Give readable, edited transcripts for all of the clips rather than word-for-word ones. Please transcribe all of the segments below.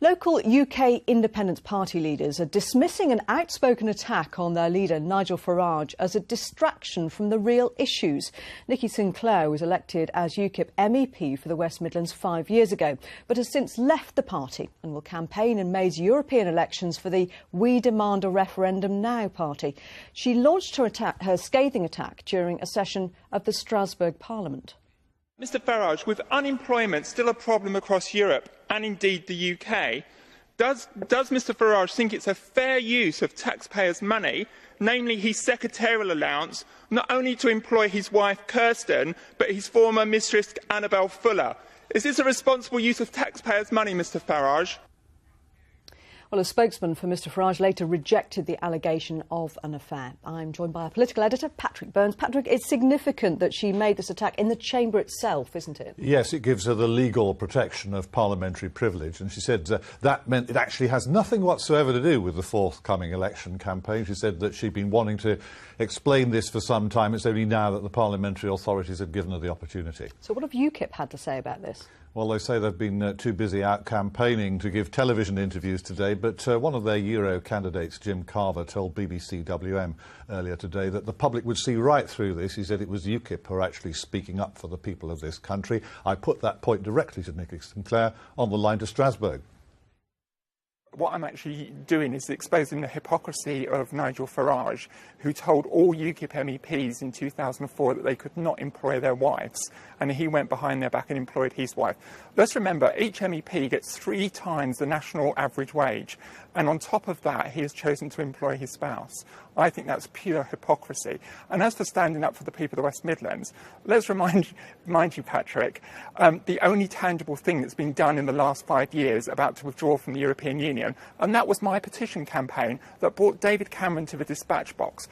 Local UK Independence Party leaders are dismissing an outspoken attack on their leader, Nigel Farage, as a distraction from the real issues. Nikki Sinclaire was elected as UKIP MEP for the West Midlands 5 years ago, but has since left the party and will campaign in May's European elections for the We Demand a Referendum Now party. She launched her scathing attack during a session of the Strasbourg Parliament. Mr Farage, with unemployment still a problem across Europe and indeed the UK, does Mr Farage think it's a fair use of taxpayers' money, namely his secretarial allowance, not only to employ his wife Kirsten, but his former mistress Annabel Fuller? Is this a responsible use of taxpayers' money, Mr Farage? Well, a spokesman for Mr Farage later rejected the allegation of an affair. I'm joined by our political editor, Patrick Burns. Patrick, it's significant that she made this attack in the chamber itself, isn't it? Yes, it gives her the legal protection of parliamentary privilege. And she said that meant it actually has nothing whatsoever to do with the forthcoming election campaign. She said that she'd been wanting to explain this for some time. It's only now that the parliamentary authorities have given her the opportunity. So what have UKIP had to say about this? Well, they say they've been too busy out campaigning to give television interviews today, but one of their Euro candidates, Jim Carver, told BBC WM earlier today that the public would see right through this. He said it was UKIP who are actually speaking up for the people of this country. I put that point directly to Nikki Sinclaire on the line to Strasbourg. What I'm actually doing is exposing the hypocrisy of Nigel Farage, who told all UKIP MEPs in 2004 that they could not employ their wives, and he went behind their back and employed his wife. Let's remember, each MEP gets 3 times the national average wage, and on top of that, he has chosen to employ his spouse. I think that's pure hypocrisy. And as for standing up for the people of the West Midlands, let's remind you, Patrick, the only tangible thing that's been done in the last 5 years about to withdraw from the European Union, and that was my petition campaign that brought David Cameron to the dispatch box.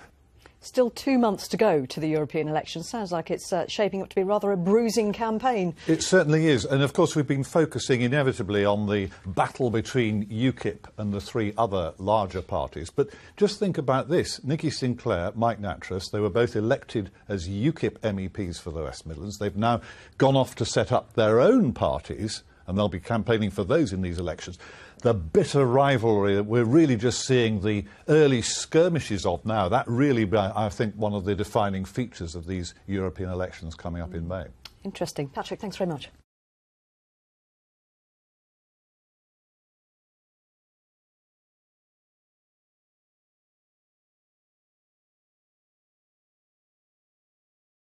Still 2 months to go to the European elections. Sounds like it's shaping up to be rather a bruising campaign. It certainly is. And of course we've been focusing inevitably on the battle between UKIP and the 3 other larger parties. But just think about this. Nikki Sinclaire, Mike Nattrass, they were both elected as UKIP MEPs for the West Midlands. They've now gone off to set up their own parties, and they'll be campaigning for those in these elections. The bitter rivalry that we're really just seeing the early skirmishes of now, that really, I think, one of the defining features of these European elections coming up in May. Interesting. Patrick, thanks very much.